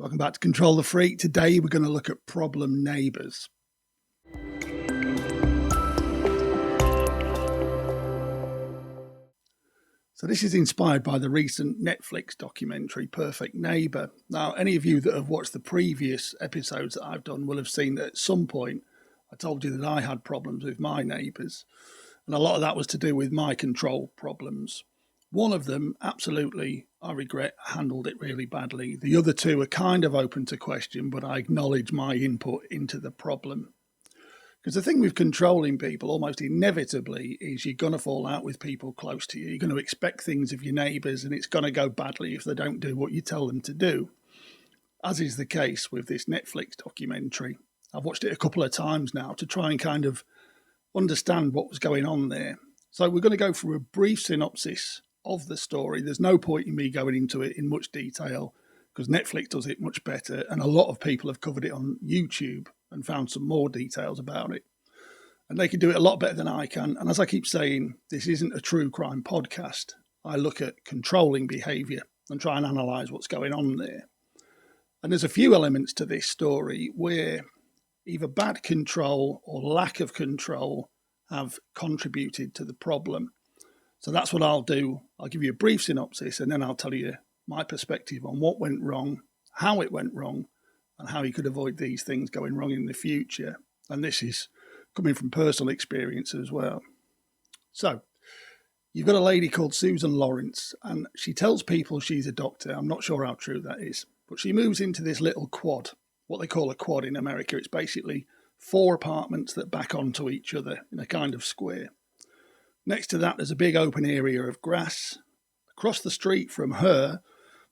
Welcome back to Control the Freak. Today we're going to look at problem neighbours. So this is inspired by the recent Netflix documentary, Perfect Neighbour. Now, any of you that have watched the previous episodes that I've done will have seen that at some point I told you that I had problems with my neighbours. And a lot of that was to do with my control problems. One of them, absolutely, I regret, handled it really badly. The other two are kind of open to question, but I acknowledge my input into the problem. Because the thing with controlling people, almost inevitably, is you're going to fall out with people close to you. You're going to expect things of your neighbours, and it's going to go badly if they don't do what you tell them to do. As is the case with this Netflix documentary. I've watched it a couple of times now to try and kind of understand what was going on there. So we're going to go through a brief synopsis of the story. There's no point in me going into it in much detail because Netflix does it much better, and a lot of people have covered it on YouTube and found some more details about it. And they can do it a lot better than I can. And as I keep saying, this isn't a true crime podcast. I look at controlling behaviour and try and analyse what's going on there. And there's a few elements to this story where either bad control or lack of control have contributed to the problem. So that's what I'll do. I'll give you a brief synopsis and then I'll tell you my perspective on what went wrong, how it went wrong, and how you could avoid these things going wrong in the future. And this is coming from personal experience as well. So you've got a lady called Susan Lorincz, and she tells people she's a doctor. I'm not sure how true that is, but she moves into this little quad, what they call a quad in America. It's basically 4 apartments that back onto each other in a kind of square. Next to that, there's a big open area of grass. Across the street from her,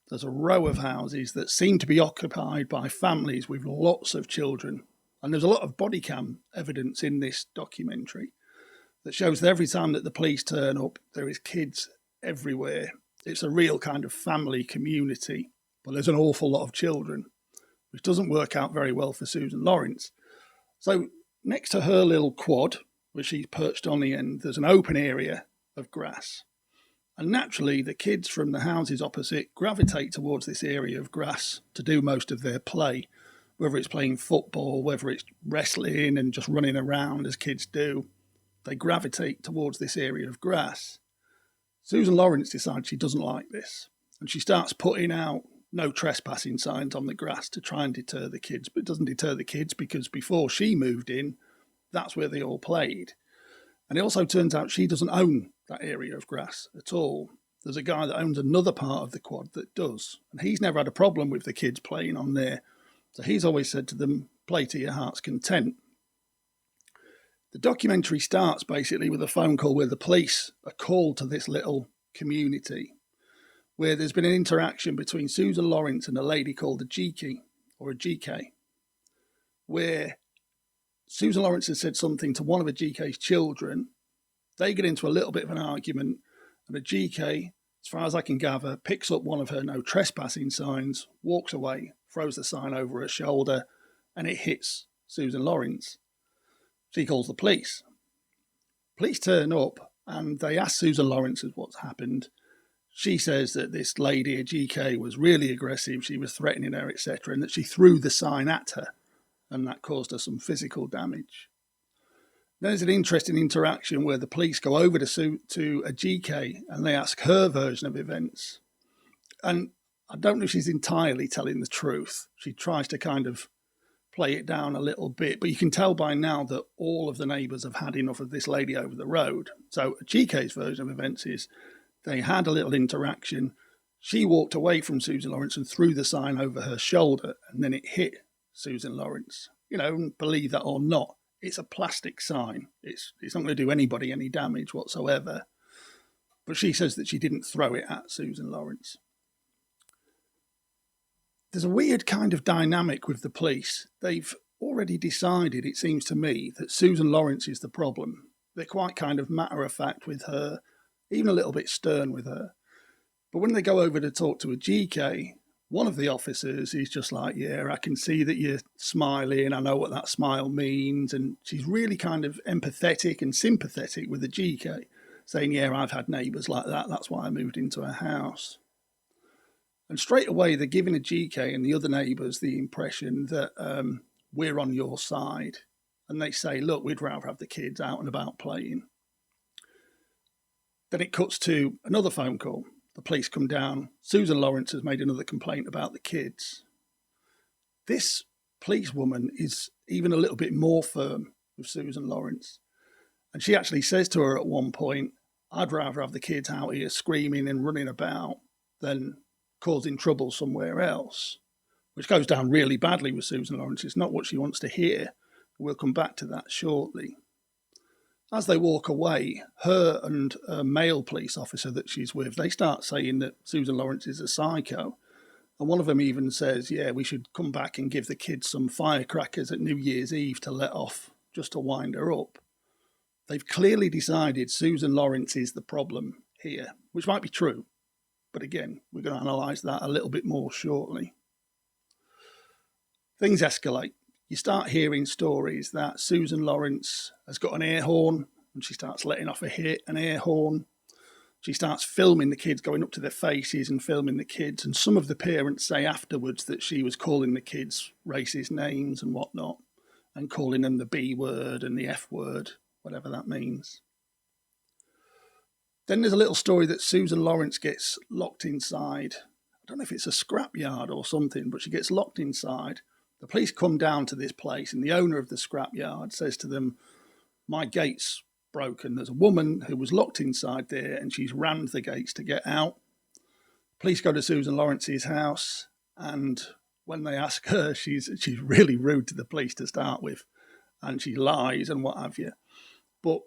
there's a row of houses that seem to be occupied by families with lots of children. And there's a lot of body cam evidence in this documentary that shows that every time that the police turn up, there is kids everywhere. It's a real kind of family community, but there's an awful lot of children, which doesn't work out very well for Susan Lorincz. So next to her little quad, where she's perched on the end, there's an open area of grass. And naturally, the kids from the houses opposite gravitate towards this area of grass to do most of their play, whether it's playing football, whether it's wrestling and just running around as kids do. They gravitate towards this area of grass. Susan Lorincz decides she doesn't like this, and she starts putting out no trespassing signs on the grass to try and deter the kids. But it doesn't deter the kids because before she moved in, that's where they all played. And it also turns out she doesn't own that area of grass at all. There's a guy that owns another part of the quad that does. And he's never had a problem with the kids playing on there. So he's always said to them, play to your heart's content. The documentary starts basically with a phone call where the police are called to this little community, where there's been an interaction between Susan Lorincz and a lady called a GK, or a GK, where Susan Lorincz has said something to one of a GK's children. They get into a little bit of an argument, and a GK, as far as I can gather, picks up one of her no trespassing signs, walks away, throws the sign over her shoulder, and it hits Susan Lorincz. She calls the police. Police turn up, and they ask Susan Lorincz what's happened. She says that this lady, a GK, was really aggressive, she was threatening her, etc., and that she threw the sign at her, and that caused her some physical damage. There's an interesting interaction where the police go over to a GK and they ask her version of events. And I don't know if she's entirely telling the truth. She tries to kind of play it down a little bit, but you can tell by now that all of the neighbours have had enough of this lady over the road. So GK's version of events is they had a little interaction. She walked away from Susan Lorincz and threw the sign over her shoulder, and then it hit Susan Lorincz. You know, believe that or not, it's a plastic sign. It's not going to do anybody any damage whatsoever. But she says that she didn't throw it at Susan Lorincz. There's a weird kind of dynamic with the police. They've already decided, it seems to me, that Susan Lorincz is the problem. They're quite kind of matter-of-fact with her, even a little bit stern with her. But when they go over to talk to a GK, one of the officers is just like, yeah, I can see that you're smiling. I know what that smile means. And she's really kind of empathetic and sympathetic with the GK, saying, yeah, I've had neighbours like that. That's why I moved into a house. And straight away, they're giving a GK and the other neighbours the impression that we're on your side. And they say, look, we'd rather have the kids out and about playing. Then it cuts to another phone call. The police come down. Susan Lorincz has made another complaint about the kids. This policewoman is even a little bit more firm with Susan Lorincz. And she actually says to her at one point, I'd rather have the kids out here screaming and running about than causing trouble somewhere else, which goes down really badly with Susan Lorincz. It's not what she wants to hear. We'll come back to that shortly. As they walk away, her and a male police officer that she's with, they start saying that Susan Lorincz is a psycho. And one of them even says, yeah, we should come back and give the kids some firecrackers at New Year's Eve to let off, just to wind her up. They've clearly decided Susan Lorincz is the problem here, which might be true. But again, we're going to analyse that a little bit more shortly. Things escalate. You start hearing stories that Susan Lorincz has got an air horn and she starts letting off an air horn. She starts filming the kids, going up to their faces and filming the kids. And some of the parents say afterwards that she was calling the kids racist names and whatnot, and calling them the B word and the F word, whatever that means. Then there's a little story that Susan Lorincz gets locked inside. I don't know if it's a scrapyard or something, but she gets locked inside. The police come down to this place and the owner of the scrapyard says to them, my gate's broken. There's a woman who was locked inside there and she's rammed the gates to get out. Police go to Susan Lorintz's house, and when they ask her, she's really rude to the police to start with, and she lies and what have you. But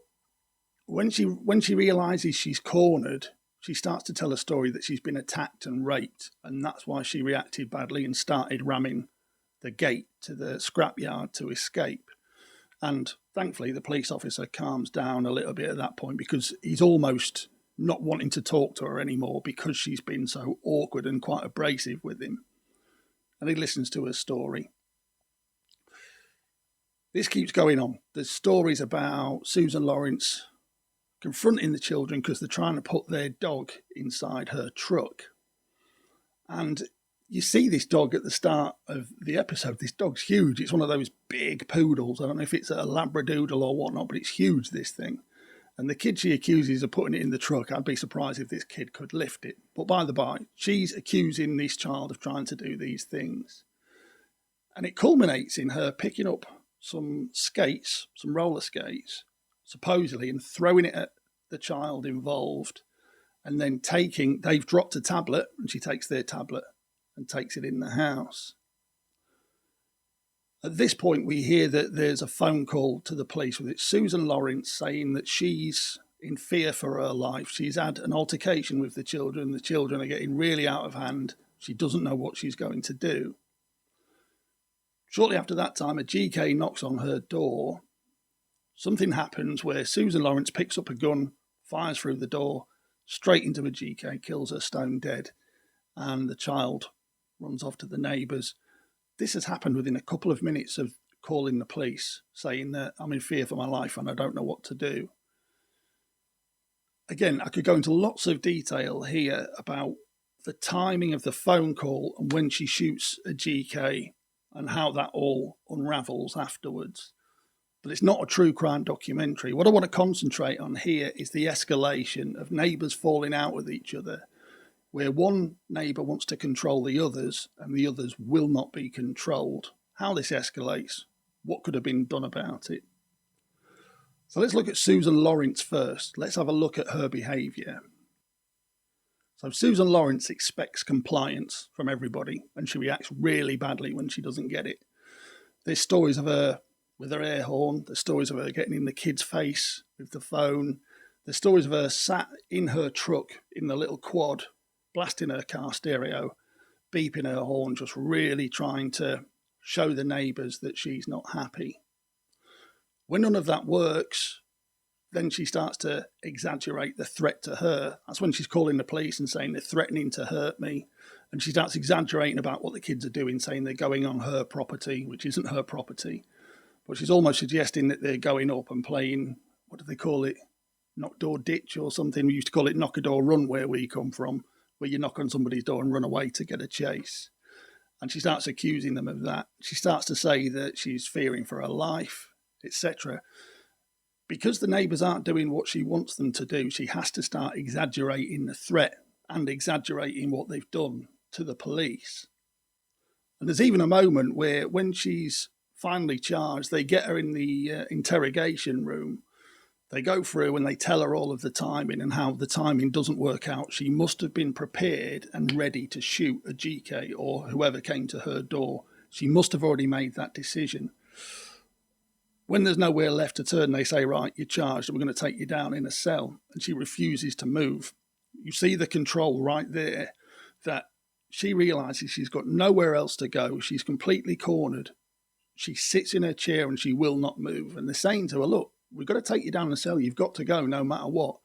when she realises she's cornered, she starts to tell a story that she's been attacked and raped, and that's why she reacted badly and started ramming the gate to the scrapyard to escape. And thankfully, the police officer calms down a little bit at that point, because he's almost not wanting to talk to her anymore because she's been so awkward and quite abrasive with him. And he listens to her story. This keeps going on. There's stories about Susan Lorincz confronting the children because they're trying to put their dog inside her truck. And you see this dog at the start of the episode. This dog's huge. It's one of those big poodles. I don't know if it's a Labradoodle or whatnot, but it's huge, this thing. And the kid she accuses of putting it in the truck, I'd be surprised if this kid could lift it. But by the by, she's accusing this child of trying to do these things. And it culminates in her picking up some skates, some roller skates, supposedly, and throwing it at the child involved. And then they've dropped a tablet, and she takes their tablet and takes it in the house. At this point, we hear that there's a phone call to the police with it. Susan Lorincz saying that she's in fear for her life. She's had an altercation with the children. The children are getting really out of hand. She doesn't know what she's going to do. Shortly after that time, a GK knocks on her door. Something happens where Susan Lorincz picks up a gun, fires through the door, straight into a GK, kills her stone dead, and the child runs off to the neighbours. This has happened within a couple of minutes of calling the police, saying that I'm in fear for my life and I don't know what to do. Again, I could go into lots of detail here about the timing of the phone call and when she shoots a GK and how that all unravels afterwards. But it's not a true crime documentary. What I want to concentrate on here is the escalation of neighbours falling out with each other, where one neighbour wants to control the others and the others will not be controlled. How this escalates, what could have been done about it. So let's look at Susan Lorincz first. Let's have a look at her behaviour. So Susan Lorincz expects compliance from everybody, and she reacts really badly when she doesn't get it. There's stories of her with her air horn. There's stories of her getting in the kid's face with the phone. There's stories of her sat in her truck in the little quad, blasting her car stereo, beeping her horn, just really trying to show the neighbours that she's not happy. When none of that works, then she starts to exaggerate the threat to her. That's when she's calling the police and saying they're threatening to hurt me. And she starts exaggerating about what the kids are doing, saying they're going on her property, which isn't her property. But she's almost suggesting that they're going up and playing, what do they call it? Knock door ditch or something. We used to call it knock a door run where we come from, where you knock on somebody's door and run away to get a chase. And she starts accusing them of that. She starts to say that she's fearing for her life, etc. Because the neighbours aren't doing what she wants them to do, she has to start exaggerating the threat and exaggerating what they've done to the police. And there's even a moment where when she's finally charged, they get her in the interrogation room. They go through and they tell her all of the timing and how the timing doesn't work out. She must have been prepared and ready to shoot a GK or whoever came to her door. She must have already made that decision. When there's nowhere left to turn, they say, right, you're charged and we're going to take you down in a cell. And she refuses to move. You see the control right there, that she realises she's got nowhere else to go. She's completely cornered. She sits in her chair and she will not move. And they're saying to her, look, we've got to take you down the cell. You've got to go no matter what.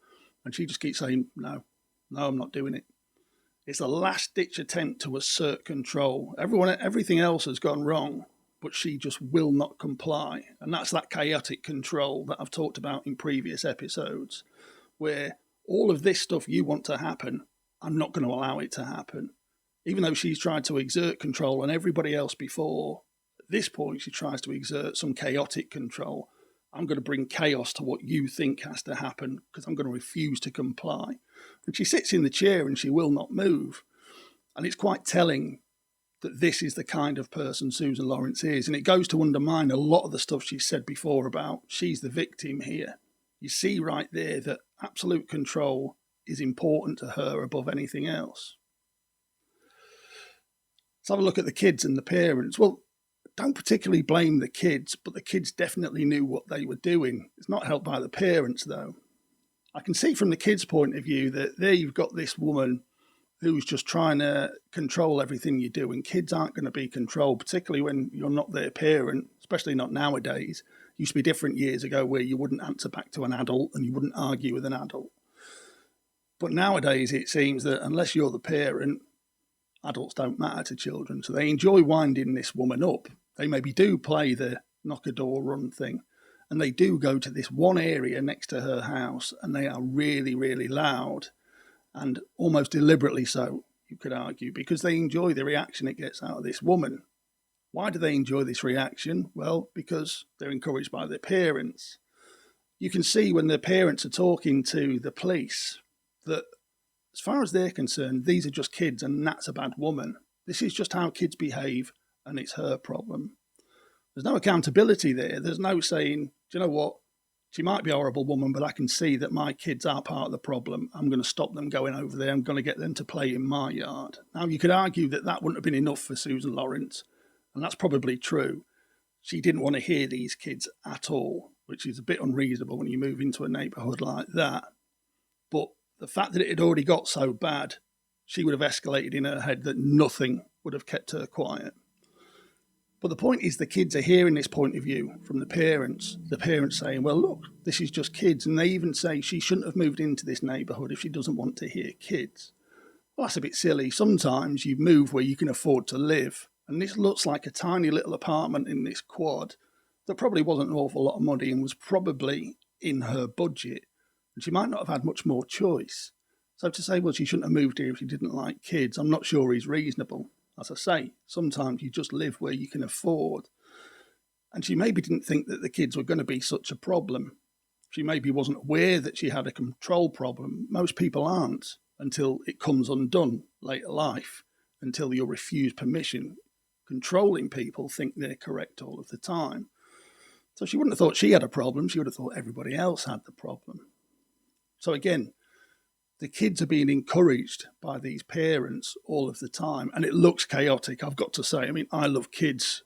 And she just keeps saying, no, I'm not doing it. It's a last-ditch attempt to assert control. Everything else has gone wrong, but she just will not comply. And that's that chaotic control that I've talked about in previous episodes, where all of this stuff you want to happen, I'm not going to allow it to happen. Even though she's tried to exert control on everybody else before, at this point she tries to exert some chaotic control. I'm going to bring chaos to what you think has to happen because I'm going to refuse to comply. And she sits in the chair and she will not move. And it's quite telling that this is the kind of person Susan Lorincz is. And it goes to undermine a lot of the stuff she said before about she's the victim here. You see right there that absolute control is important to her above anything else. Let's have a look at the kids and the parents. Well, don't particularly blame the kids, but the kids definitely knew what they were doing. It's not helped by the parents, though. I can see from the kids' point of view that there you've got this woman who's just trying to control everything you do, and kids aren't going to be controlled, particularly when you're not their parent, especially not nowadays. It used to be different years ago where you wouldn't answer back to an adult and you wouldn't argue with an adult. But nowadays it seems that unless you're the parent, adults don't matter to children. So they enjoy winding this woman up. They maybe do play the knock a door run thing, and they do go to this one area next to her house, and they are really, really loud, and almost deliberately so, you could argue, because they enjoy the reaction it gets out of this woman. Why do they enjoy this reaction? Well, because they're encouraged by their parents. You can see when their parents are talking to the police that as far as they're concerned, these are just kids and that's a bad woman. This is just how kids behave and it's her problem. There's no accountability there. There's no saying, do you know what? She might be a horrible woman, but I can see that my kids are part of the problem. I'm going to stop them going over there. I'm going to get them to play in my yard. Now, you could argue that that wouldn't have been enough for Susan Lorincz, and that's probably true. She didn't want to hear these kids at all, which is a bit unreasonable when you move into a neighbourhood like that. But the fact that it had already got so bad, she would have escalated in her head that nothing would have kept her quiet. But the point is the kids are hearing this point of view from the parents saying, well, look, this is just kids. And they even say she shouldn't have moved into this neighbourhood if she doesn't want to hear kids. Well, that's a bit silly. Sometimes you move where you can afford to live. And this looks like a tiny little apartment in this quad that probably wasn't an awful lot of money and was probably in her budget. And she might not have had much more choice. So to say, well, she shouldn't have moved here if she didn't like kids, I'm not sure is reasonable. As I say, sometimes you just live where you can afford. And she maybe didn't think that the kids were going to be such a problem. She maybe wasn't aware that she had a control problem. Most people aren't until it comes undone later life, until you're refused permission. Controlling people think they're correct all of the time. So she wouldn't have thought she had a problem. She would have thought everybody else had the problem. So again, the kids are being encouraged by these parents all of the time, and it looks chaotic, I've got to say. I mean, I love kids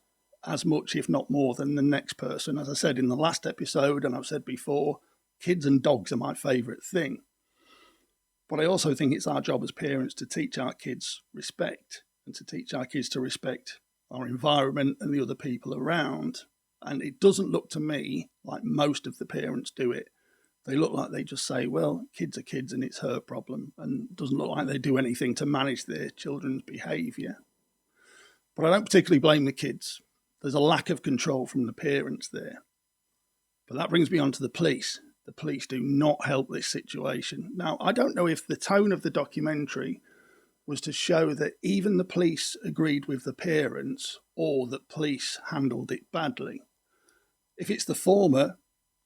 as much, if not more, than the next person. As I said in the last episode, and I've said before, kids and dogs are my favourite thing. But I also think it's our job as parents to teach our kids respect and to teach our kids to respect our environment and the other people around. And it doesn't look to me like most of the parents do it. They look like they just say, well, kids are kids and it's her problem, and it doesn't look like they do anything to manage their children's behaviour. But I don't particularly blame the kids. There's a lack of control from the parents there. But that brings me on to the police. The police do not help this situation. Now, I don't know if the tone of the documentary was to show that even the police agreed with the parents or that police handled it badly. If it's the former,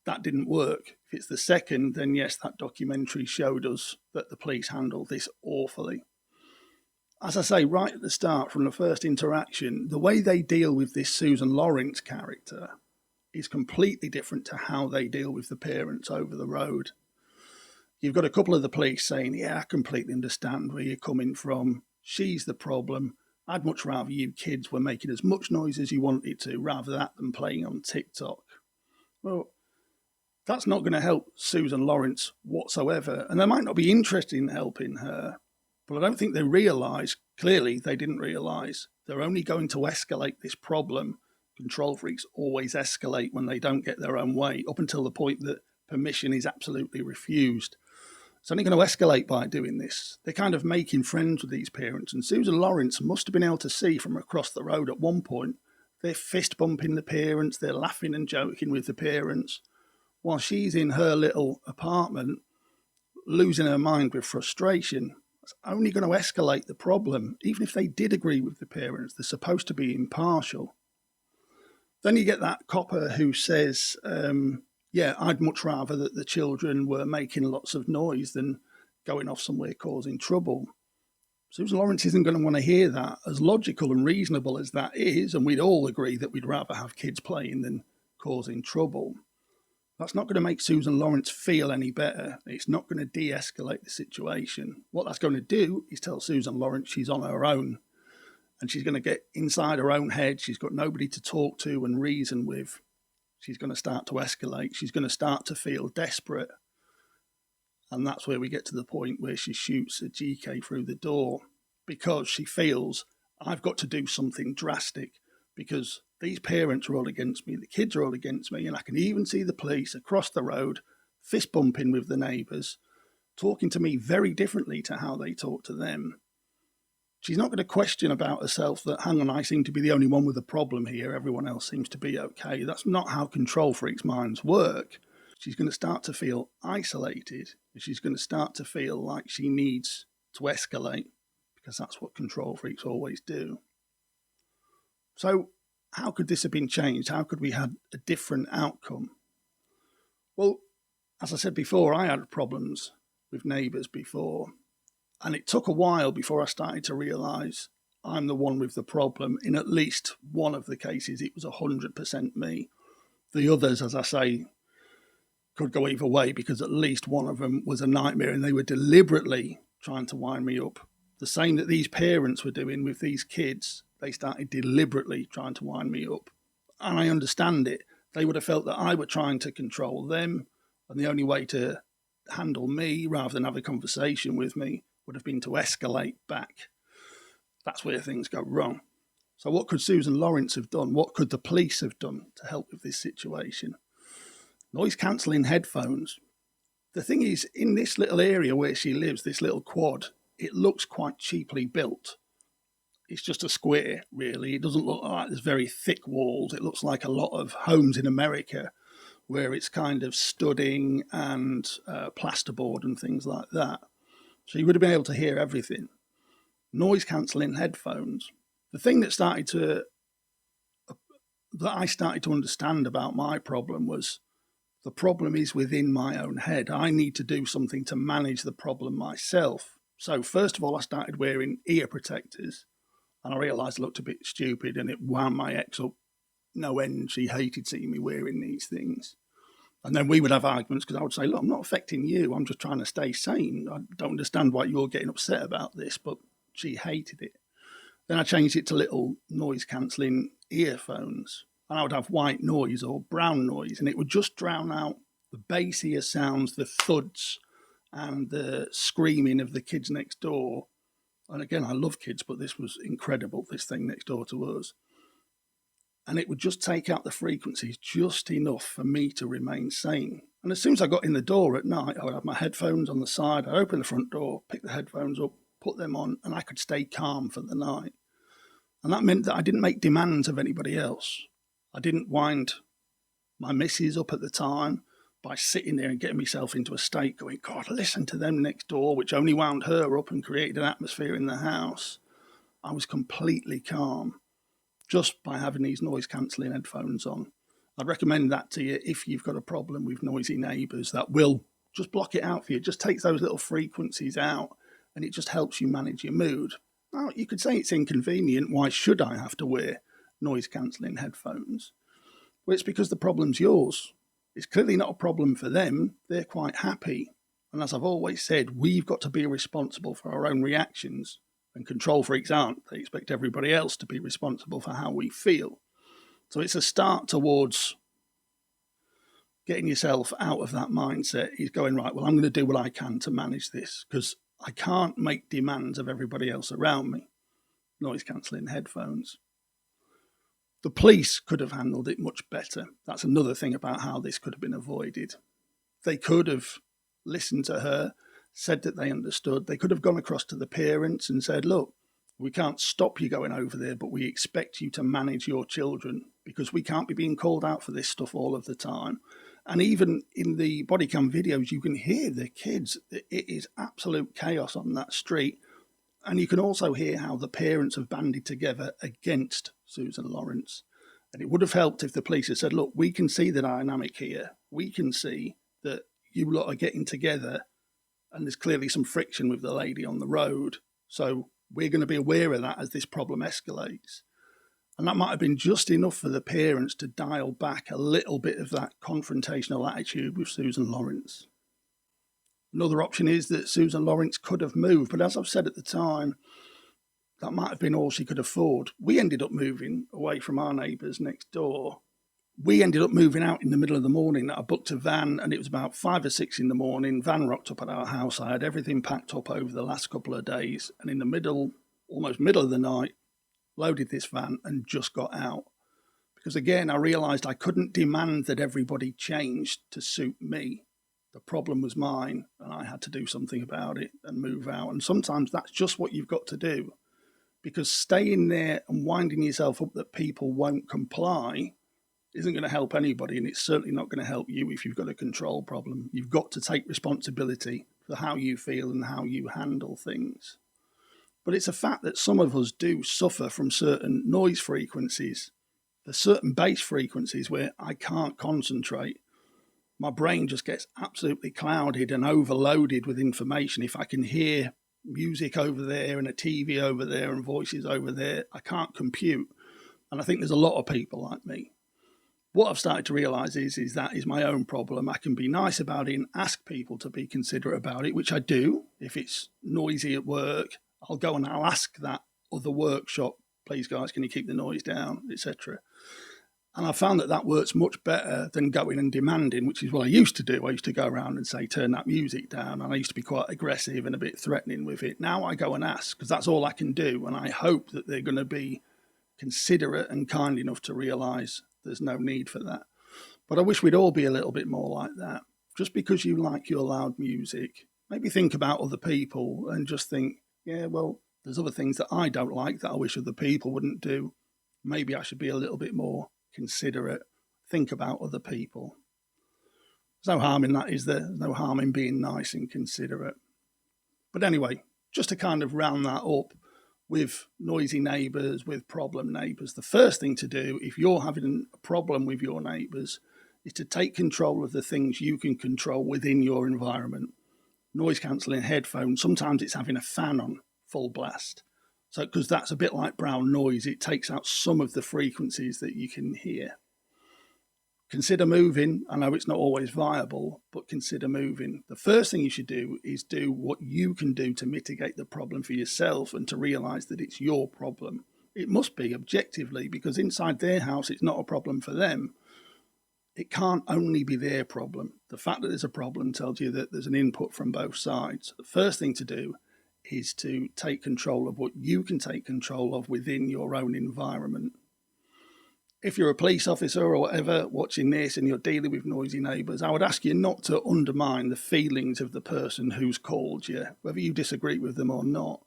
that didn't work. If it's the second, then yes, that documentary showed us that the police handled this awfully. As I say, right at the start, from the first interaction, the way they deal with this Susan Lorincz character is completely different to how they deal with the parents over the road. You've got a couple of the police saying, yeah, I completely understand where you're coming from. She's the problem. I'd much rather you kids were making as much noise as you wanted to rather than playing on TikTok. Well, that's not going to help Susan Lorincz whatsoever. And they might not be interested in helping her, but I don't think they realise, clearly they didn't realise, they're only going to escalate this problem. Control freaks always escalate when they don't get their own way, up until the point that permission is absolutely refused. It's only going to escalate by doing this. They're kind of making friends with these parents, and Susan Lorincz must have been able to see from across the road at one point, they're fist bumping the parents, they're laughing and joking with the parents, while she's in her little apartment, losing her mind with frustration. It's only going to escalate the problem. Even if they did agree with the parents, they're supposed to be impartial. Then you get that copper who says, yeah, I'd much rather that the children were making lots of noise than going off somewhere causing trouble. Susan Lorincz isn't going to want to hear that. As logical and reasonable as that is, and we'd all agree that we'd rather have kids playing than causing trouble, that's not going to make Susan Lorincz feel any better. It's not going to de-escalate the situation. What that's going to do is tell Susan Lorincz she's on her own, and she's going to get inside her own head. She's got nobody to talk to and reason with. She's going to start to escalate. She's going to start to feel desperate. And that's where we get to the point where she shoots a GK through the door, because she feels, I've got to do something drastic, because these parents are all against me, the kids are all against me, and I can even see the police across the road fist bumping with the neighbours, talking to me very differently to how they talk to them. She's not going to question about herself that, hang on, I seem to be the only one with a problem here. Everyone else seems to be okay. That's not how control freaks' minds work. She's going to start to feel isolated. She's going to start to feel like she needs to escalate, because that's what control freaks always do. So how could this have been changed? How could we have a different outcome? Well, as I said before, I had problems with neighbours before. And it took a while before I started to realise I'm the one with the problem. In at least one of the cases, it was 100% me. The others, as I say, could go either way, because at least one of them was a nightmare and they were deliberately trying to wind me up. The same that these parents were doing with these kids. They started deliberately trying to wind me up. And I understand it. They would have felt that I were trying to control them, and the only way to handle me rather than have a conversation with me would have been to escalate back. That's where things go wrong. So what could Susan Lorincz have done? What could the police have done to help with this situation? Noise cancelling headphones. The thing is, in this little area where she lives, this little quad, it looks quite cheaply built. It's just a square, really. It doesn't look like there's very thick walls. It looks like a lot of homes in America where it's kind of studding and plasterboard and things like that. So you would have been able to hear everything. Noise cancelling headphones. The thing that I started to understand about my problem was, the problem is within my own head. I need to do something to manage the problem myself. So first of all, I started wearing ear protectors, and I realised I looked a bit stupid, and it wound my ex up no end. She hated seeing me wearing these things. And then we would have arguments, because I would say, look, I'm not affecting you. I'm just trying to stay sane. I don't understand why you're getting upset about this, but she hated it. Then I changed it to little noise-cancelling earphones. And I would have white noise or brown noise, and it would just drown out the bassier sounds, the thuds, and the screaming of the kids next door. And again, I love kids, but this was incredible, this thing next door to us. And it would just take out the frequencies just enough for me to remain sane. And as soon as I got in the door at night, I would have my headphones on the side, I'd open the front door, pick the headphones up, put them on, and I could stay calm for the night. And that meant that I didn't make demands of anybody else. I didn't wind my missus up at the time, by sitting there and getting myself into a state going, God, listen to them next door, which only wound her up and created an atmosphere in the house. I was completely calm just by having these noise cancelling headphones on. I'd recommend that to you if you've got a problem with noisy neighbours. That will just block it out for you. It just takes those little frequencies out and it just helps you manage your mood. Now, you could say it's inconvenient. Why should I have to wear noise cancelling headphones? Well, it's because the problem's yours. It's clearly not a problem for them. They're quite happy. And as I've always said, we've got to be responsible for our own reactions. And control freaks aren't. They expect everybody else to be responsible for how we feel. So it's a start towards getting yourself out of that mindset. Is going, right, well, I'm going to do what I can to manage this because I can't make demands of everybody else around me. Noise cancelling headphones. The police could have handled it much better. That's another thing about how this could have been avoided. They could have listened to her, said that they understood. They could have gone across to the parents and said, look, we can't stop you going over there, but we expect you to manage your children because we can't be being called out for this stuff all of the time. And even in the body cam videos, you can hear the kids. It is absolute chaos on that street. And you can also hear how the parents have banded together against Susan Lorincz. And it would have helped if the police had said, look, we can see the dynamic here. We can see that you lot are getting together and there's clearly some friction with the lady on the road. So we're going to be aware of that as this problem escalates. And that might have been just enough for the parents to dial back a little bit of that confrontational attitude with Susan Lorincz. Another option is that Susan Lorincz could have moved, but as I've said at the time, that might have been all she could afford. We ended up moving away from our neighbours next door. We ended up moving out in the middle of the morning. I booked a van and it was about 5 or 6 in the morning. Van rocked up at our house. I had everything packed up over the last couple of days. And in the middle, almost middle of the night, loaded this van and just got out. Because again, I realised I couldn't demand that everybody changed to suit me. The problem was mine and I had to do something about it and move out. And sometimes that's just what you've got to do. Because staying there and winding yourself up that people won't comply isn't going to help anybody, and it's certainly not going to help you if you've got a control problem. You've got to take responsibility for how you feel and how you handle things. But it's a fact that some of us do suffer from certain noise frequencies. There's certain bass frequencies where I can't concentrate. My brain just gets absolutely clouded and overloaded with information. If I can hear music over there and a TV over there and voices over there, I can't compute. And I think there's a lot of people like me. What I've started to realise is that is my own problem. I can be nice about it and ask people to be considerate about it, which I do. If it's noisy at work, I'll go and I'll ask that other workshop, please guys, can you keep the noise down, etc. And I found that that works much better than going and demanding, which is what I used to do. I used to go around and say, turn that music down. And I used to be quite aggressive and a bit threatening with it. Now I go and ask because that's all I can do. And I hope that they're going to be considerate and kind enough to realise there's no need for that. But I wish we'd all be a little bit more like that. Just because you like your loud music, maybe think about other people and just think, yeah, well, there's other things that I don't like that I wish other people wouldn't do. Maybe I should be a little bit more considerate, think about other people. There's no harm in that, is there? There's no harm in being nice and considerate. But anyway, just to kind of round that up, with noisy neighbours, with problem neighbours, the first thing to do if you're having a problem with your neighbours is to take control of the things you can control within your environment. Noise cancelling headphones, sometimes it's having a fan on full blast. So, because that's a bit like brown noise, it takes out some of the frequencies that you can hear. Consider moving. I know it's not always viable, but consider moving. The first thing you should do is do what you can do to mitigate the problem for yourself and to realise that it's your problem. It must be objectively, because inside their house, it's not a problem for them. It can't only be their problem. The fact that there's a problem tells you that there's an input from both sides. The first thing to do is to take control of what you can take control of within your own environment. If you're a police officer or whatever watching this and you're dealing with noisy neighbours, I would ask you not to undermine the feelings of the person who's called you, whether you disagree with them or not.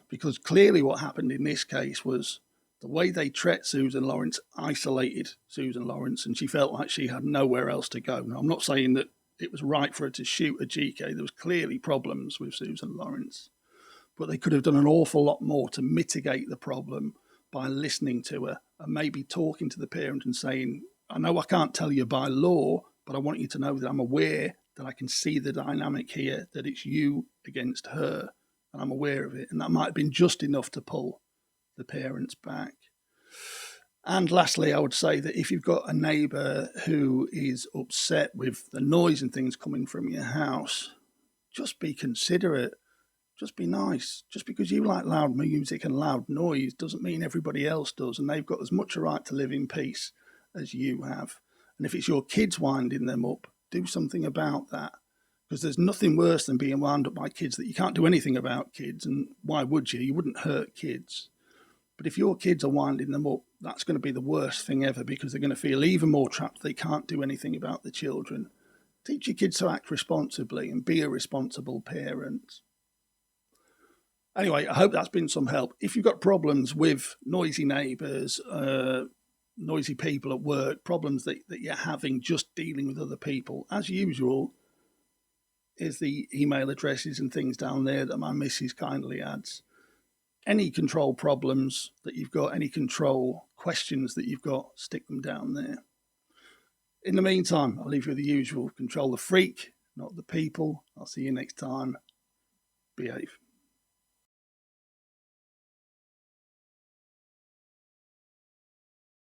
Because clearly what happened in this case was the way they treated Susan Lorincz isolated Susan Lorincz, and she felt like she had nowhere else to go. Now, I'm not saying that it was right for her to shoot a GK. There was clearly problems with Susan Lorincz, but they could have done an awful lot more to mitigate the problem by listening to her and maybe talking to the parent and saying, I know I can't tell you by law, but I want you to know that I'm aware that I can see the dynamic here, that it's you against her, and I'm aware of it. And that might have been just enough to pull the parents back. And lastly, I would say that if you've got a neighbour who is upset with the noise and things coming from your house, just be considerate. Just be nice. Just because you like loud music and loud noise doesn't mean everybody else does, and they've got as much a right to live in peace as you have. And if it's your kids winding them up, do something about that, because there's nothing worse than being wound up by kids that you can't do anything about kids, and why would you? You wouldn't hurt kids. But if your kids are winding them up, that's going to be the worst thing ever, because they're going to feel even more trapped. They can't do anything about the children. Teach your kids to act responsibly and be a responsible parent. Anyway, I hope that's been some help. If you've got problems with noisy neighbours, noisy people at work, problems that you're having just dealing with other people, as usual, is the email addresses and things down there that my missus kindly adds. Any control problems that you've got, any control questions that you've got, stick them down there. In the meantime, I'll leave you with the usual. Control the freak, not the people. I'll see you next time. Behave.